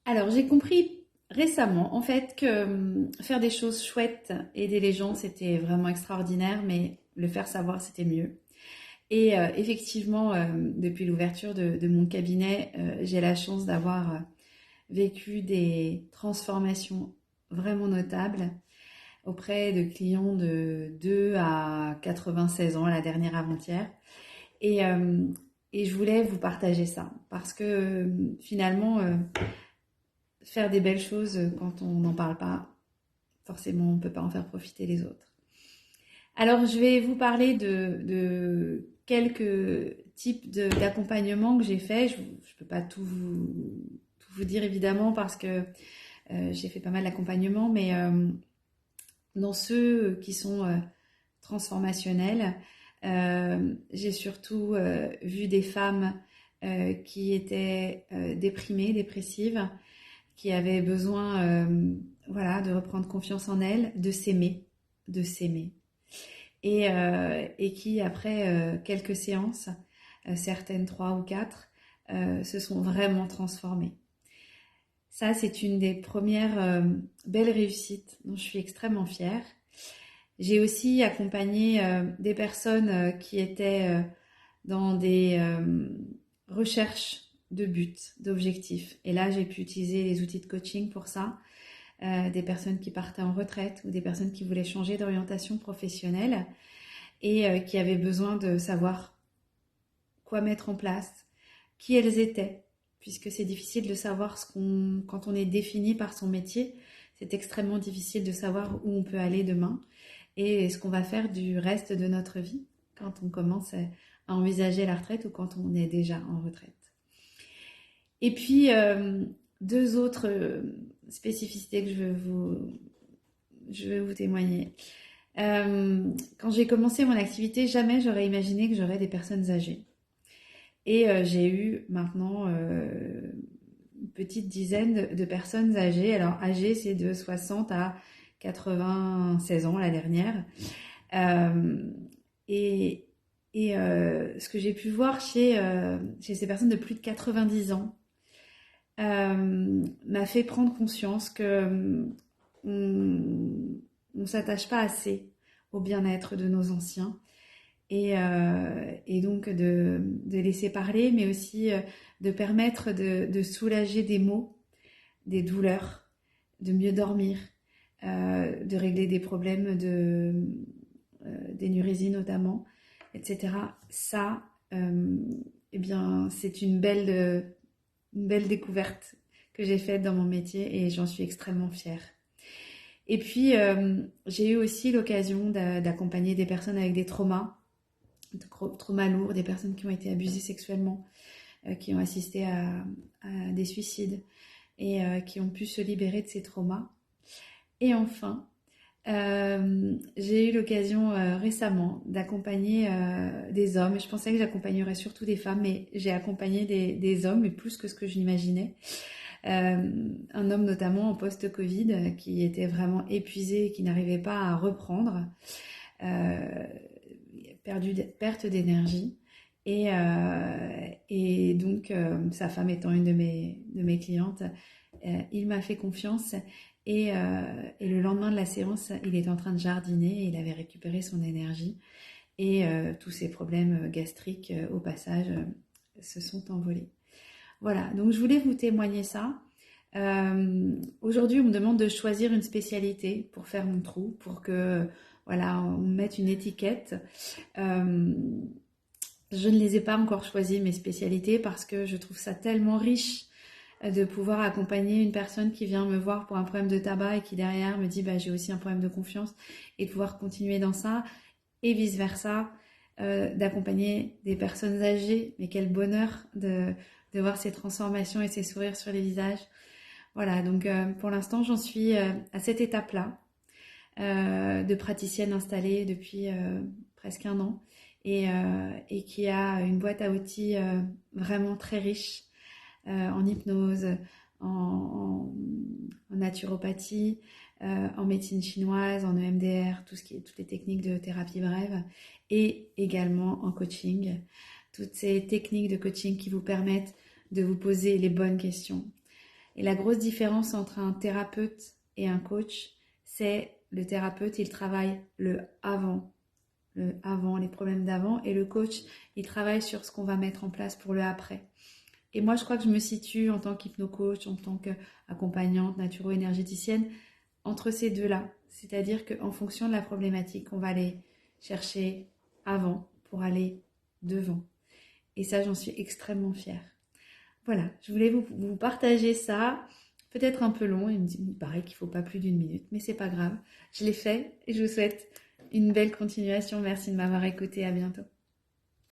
Alors, j'ai compris récemment, en fait, que faire des choses chouettes, aider les gens, c'était vraiment extraordinaire, mais le faire savoir, c'était mieux. Et effectivement, depuis l'ouverture de mon cabinet, j'ai la chance d'avoir vécu des transformations vraiment notables auprès de clients de 2 à 96 ans, la dernière avant-hier. Et, euh, et je voulais vous partager ça, parce que finalement, faire des belles choses quand on n'en parle pas, forcément, on ne peut pas en faire profiter les autres. Alors, je vais vous parler de quelques types d'accompagnement que j'ai fait. Je ne peux pas tout vous dire évidemment parce que j'ai fait pas mal d'accompagnement, mais dans ceux qui sont transformationnels, j'ai surtout vu des femmes qui étaient déprimées, dépressives, qui avaient besoin voilà, de reprendre confiance en elles, de s'aimer. Et qui, après quelques séances, certaines 3 ou 4, se sont vraiment transformées. Ça, c'est une des premières belles réussites dont je suis extrêmement fière. J'ai aussi accompagné des personnes qui étaient dans des recherches de buts, d'objectifs. Et là, j'ai pu utiliser les outils de coaching pour ça. Des personnes qui partaient en retraite ou des personnes qui voulaient changer d'orientation professionnelle et qui avaient besoin de savoir quoi mettre en place, qui elles étaient, puisque c'est difficile de savoir quand on est défini par son métier, c'est extrêmement difficile de savoir où on peut aller demain et ce qu'on va faire du reste de notre vie quand on commence à envisager la retraite ou quand on est déjà en retraite. Et puis, deux autres spécificités que je veux vous témoigner. Quand j'ai commencé mon activité, jamais j'aurais imaginé que j'aurais des personnes âgées. Et j'ai eu maintenant une petite dizaine de personnes âgées. Alors, âgées, c'est de 60 à 96 ans la dernière. Euh, et ce que j'ai pu voir chez ces personnes de plus de 90 ans m'a fait prendre conscience que on s'attache pas assez au bien-être de nos anciens et donc de laisser parler, mais aussi de permettre de soulager des maux, des douleurs, de mieux dormir, de régler des problèmes d'énurésie notamment, etc. Ça, eh bien, c'est une belle découverte que j'ai faite dans mon métier et j'en suis extrêmement fière. Et puis, j'ai eu aussi l'occasion d'accompagner des personnes avec des traumas lourds, des personnes qui ont été abusées sexuellement, qui ont assisté à des suicides et qui ont pu se libérer de ces traumas. Et enfin, j'ai eu l'occasion récemment d'accompagner des hommes. Je pensais que j'accompagnerais surtout des femmes, mais j'ai accompagné des hommes, mais plus que ce que je l'imaginais. Un homme notamment en post-Covid qui était vraiment épuisé et qui n'arrivait pas à reprendre, euh, perte d'énergie. Et donc, sa femme étant une de mes clientes, il m'a fait confiance et le lendemain de la séance, il était en train de jardiner et il avait récupéré son énergie et tous ses problèmes gastriques au passage se sont envolés. Voilà, donc je voulais vous témoigner ça. Aujourd'hui, on me demande de choisir une spécialité pour faire mon trou, pour que voilà, on mette une étiquette. Euh, je ne les ai pas encore choisies, mes spécialités, parce que je trouve ça tellement riche de pouvoir accompagner une personne qui vient me voir pour un problème de tabac et qui derrière me dit bah, j'ai aussi un problème de confiance et de pouvoir continuer dans ça et vice versa, d'accompagner des personnes âgées, mais quel bonheur de voir ces transformations et ces sourires sur les visages. Voilà, donc pour l'instant j'en suis à cette étape-là de praticienne installée depuis presque un an et qui a une boîte à outils vraiment très riche en hypnose, en naturopathie, en médecine chinoise, en EMDR, toutes les techniques de thérapie brève, et également en coaching. Toutes ces techniques de coaching qui vous permettent de vous poser les bonnes questions, Et la grosse différence entre un thérapeute et un coach, c'est le thérapeute, il travaille le avant, les problèmes d'avant, et le coach, il travaille sur ce qu'on va mettre en place pour le après. Et moi, je crois que je me situe en tant qu'hypno-coach, en tant qu'accompagnante, naturo-énergéticienne, entre ces deux-là. C'est-à-dire qu'en fonction de la problématique, on va aller chercher avant pour aller devant. Et ça, j'en suis extrêmement fière. Voilà, je voulais vous partager ça. Peut-être un peu long, il paraît qu'il ne faut pas plus d'une minute, mais c'est pas grave. Je l'ai fait et je vous souhaite une belle continuation. Merci de m'avoir écouté, à bientôt.